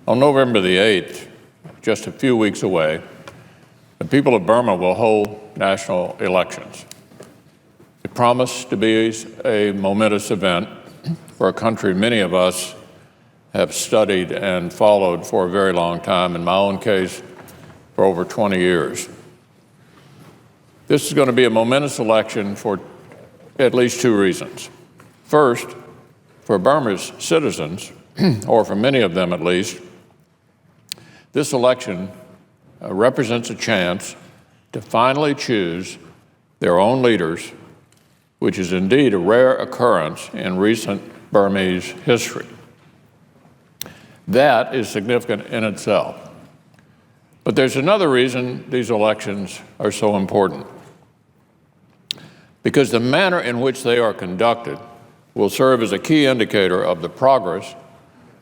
On November the 8th, just a few weeks away, the people of Burma will hold national elections. It promised to be a momentous event for a country many of us have studied and followed for a very long time, in my own case, for over 20 years. This is going to be a momentous election for at least two reasons. First, for Burma's citizens, or for many of them at least, this election represents a chance to finally choose their own leaders, which is indeed a rare occurrence in recent Burmese history. That is significant in itself. But there's another reason these elections are so important. Because the manner in which they are conducted will serve as a key indicator of the progress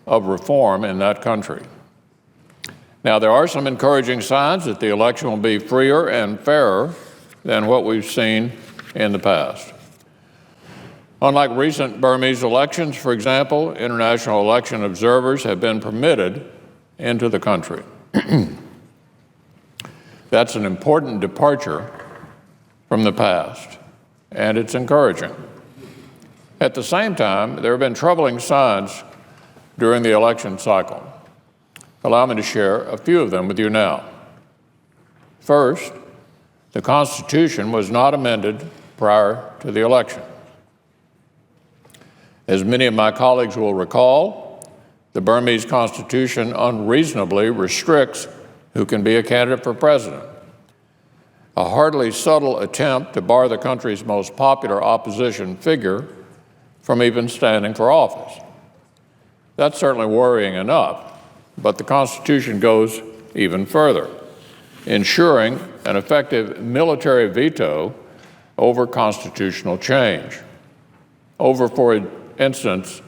of reform in that country. Now, there are some encouraging signs that the election will be freer and fairer than what we've seen in the past. Unlike recent Burmese elections, for example, international election observers have been permitted into the country. That's an important departure from the past, and it's encouraging. At the same time, there have been troubling signs during the election cycle. Allow me to share a few of them with you now. First, the Constitution was not amended prior to the election. As many of my colleagues will recall, the Burmese Constitution unreasonably restricts who can be a candidate for president, a hardly subtle attempt to bar the country's most popular opposition figure from even standing for office. That's certainly worrying enough, but the Constitution goes even further, ensuring an effective military veto over constitutional change, over, for instance,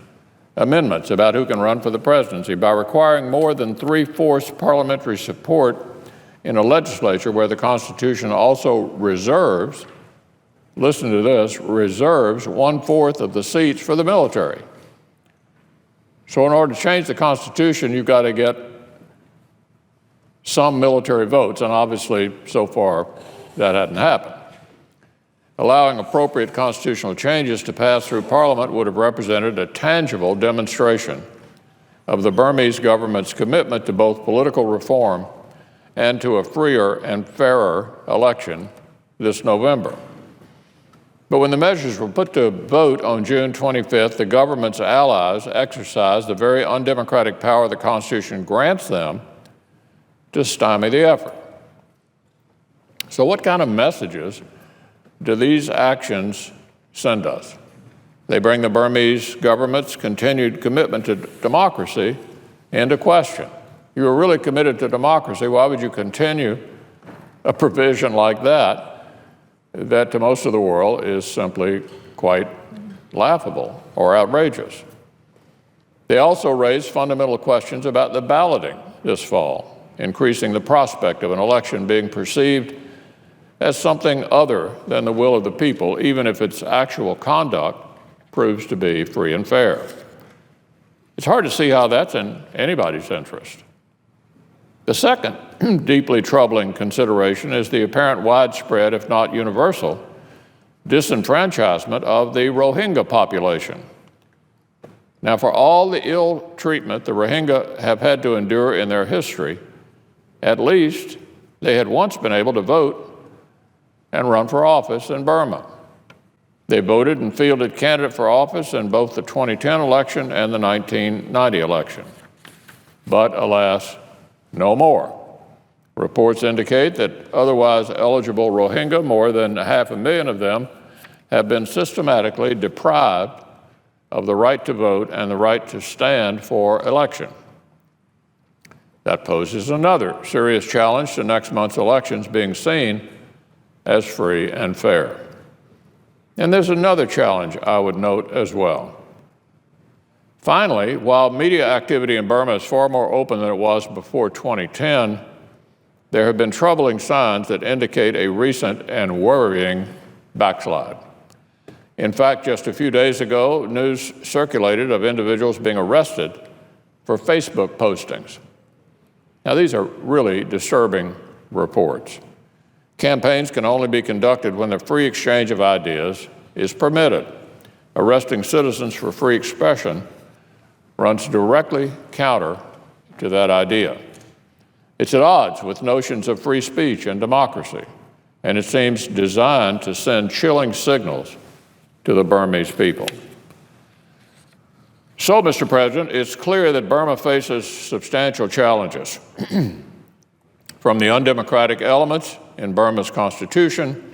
amendments about who can run for the presidency by requiring more than 3/4 parliamentary support in a legislature where the Constitution also reserves, listen to this, reserves 1/4 of the seats for the military. So in order to change the Constitution, you've got to get some military votes, and obviously, so far, that hadn't happened. Allowing appropriate constitutional changes to pass through Parliament would have represented a tangible demonstration of the Burmese government's commitment to both political reform and to a freer and fairer election this November. But when the measures were put to vote on June 25th, the government's allies exercised the very undemocratic power the Constitution grants them to stymie the effort. So what kind of messages do these actions send us? They bring the Burmese government's continued commitment to democracy into question. You were really committed to democracy. Why would you continue a provision like that to most of the world is simply quite laughable or outrageous? They also raise fundamental questions about the balloting this fall, increasing the prospect of an election being perceived as something other than the will of the people, even if its actual conduct proves to be free and fair. It's hard to see how that's in anybody's interest. The second deeply troubling consideration is the apparent widespread, if not universal, disenfranchisement of the Rohingya population. Now, for all the ill treatment the Rohingya have had to endure in their history, at least they had once been able to vote and run for office in Burma. They voted and fielded candidate for office in both the 2010 election and the 1990 election. But alas, no more. Reports indicate that otherwise eligible Rohingya, more than 500,000 of them, have been systematically deprived of the right to vote and the right to stand for election. That poses another serious challenge to next month's elections being seen as free and fair. And there's another challenge I would note as well. Finally, while media activity in Burma is far more open than it was before 2010, there have been troubling signs that indicate a recent and worrying backslide. In fact, just a few days ago, news circulated of individuals being arrested for Facebook postings Now, these are really disturbing reports. Campaigns can only be conducted when the free exchange of ideas is permitted. Arresting citizens for free expression runs directly counter to that idea. It's at odds with notions of free speech and democracy, and it seems designed to send chilling signals to the Burmese people. So, Mr. President, it's clear that Burma faces substantial challenges, from the undemocratic elements in Burma's constitution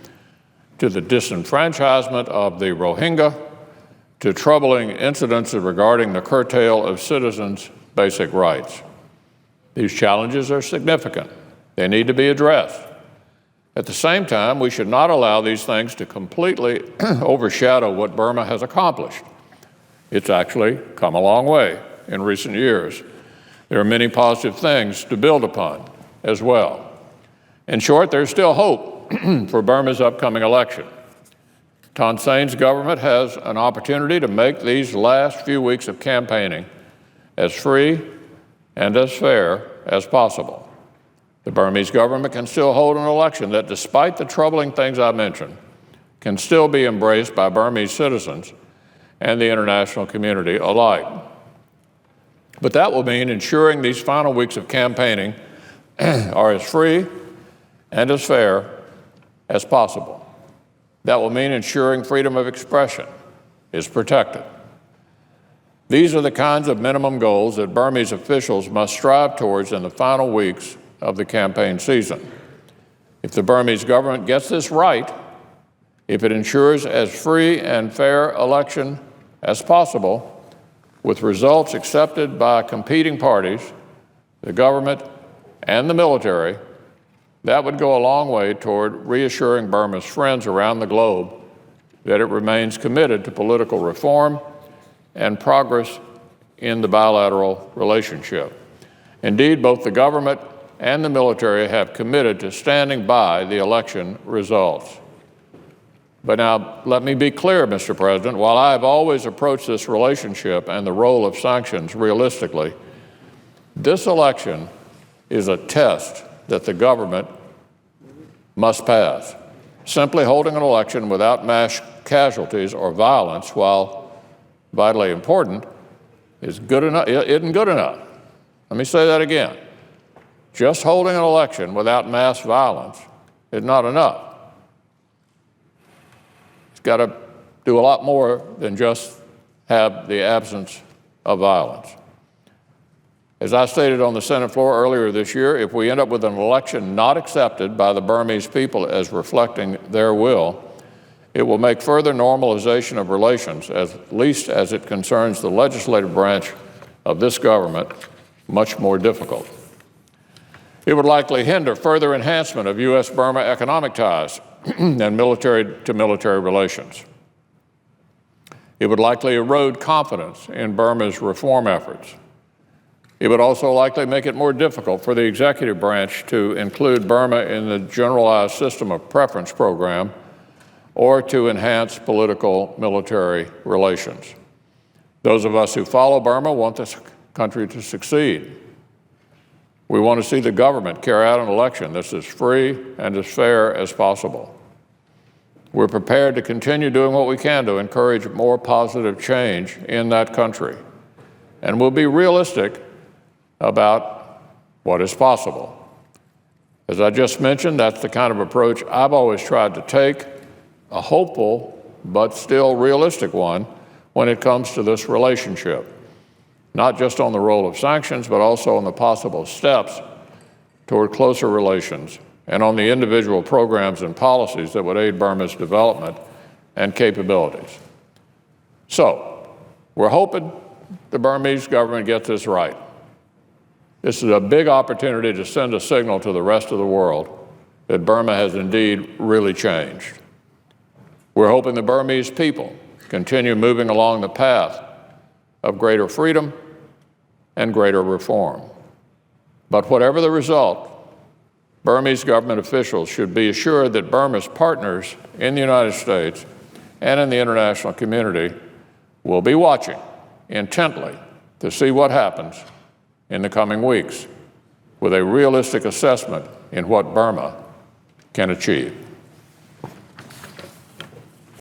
to the disenfranchisement of the Rohingya to troubling incidents regarding the curtail of citizens' basic rights. These challenges are significant. They need to be addressed. At the same time, we should not allow these things to completely overshadow what Burma has accomplished. It's actually come a long way in recent years. There are many positive things to build upon as well. In short, there's still hope for Burma's upcoming election. Thein Sein's government has an opportunity to make these last few weeks of campaigning as free and as fair as possible. The Burmese government can still hold an election that, despite the troubling things I mentioned, can still be embraced by Burmese citizens and the international community alike. But that will mean ensuring these final weeks of campaigning are as free and as fair as possible. That will mean ensuring freedom of expression is protected. These are the kinds of minimum goals that Burmese officials must strive towards in the final weeks of the campaign season. If the Burmese government gets this right, if it ensures as free and fair election as possible, with results accepted by competing parties, the government and the military, that would go a long way toward reassuring Burma's friends around the globe that it remains committed to political reform and progress in the bilateral relationship. Indeed, both the government and the military have committed to standing by the election results. But now, let me be clear, Mr. President, while I have always approached this relationship and the role of sanctions realistically, this election is a test that the government must pass. Simply holding an election without mass casualties or violence, while vitally important, isn't good enough. Let me say that again. Just holding an election without mass violence is not enough. It's got to do a lot more than just have the absence of violence. As I stated on the Senate floor earlier this year, if we end up with an election not accepted by the Burmese people as reflecting their will, it will make further normalization of relations, at least as it concerns the legislative branch of this government, much more difficult. It would likely hinder further enhancement of U.S.-Burma economic ties and military-to-military relations. It would likely erode confidence in Burma's reform efforts. It would also likely make it more difficult for the executive branch to include Burma in the Generalized System of Preference program or to enhance political-military relations. Those of us who follow Burma want this country to succeed. We want to see the government carry out an election that's as free and as fair as possible. We're prepared to continue doing what we can to encourage more positive change in that country. And we'll be realistic about what is possible. As I just mentioned, that's the kind of approach I've always tried to take, a hopeful but still realistic one when it comes to this relationship, not just on the role of sanctions, but also on the possible steps toward closer relations and on the individual programs and policies that would aid Burma's development and capabilities. So, we're hoping the Burmese government gets this right. This is a big opportunity to send a signal to the rest of the world that Burma has indeed really changed. We're hoping the Burmese people continue moving along the path of greater freedom and greater reform. But whatever the result, Burmese government officials should be assured that Burma's partners in the United States and in the international community will be watching intently to see what happens in the coming weeks. with a realistic assessment in what Burma can achieve.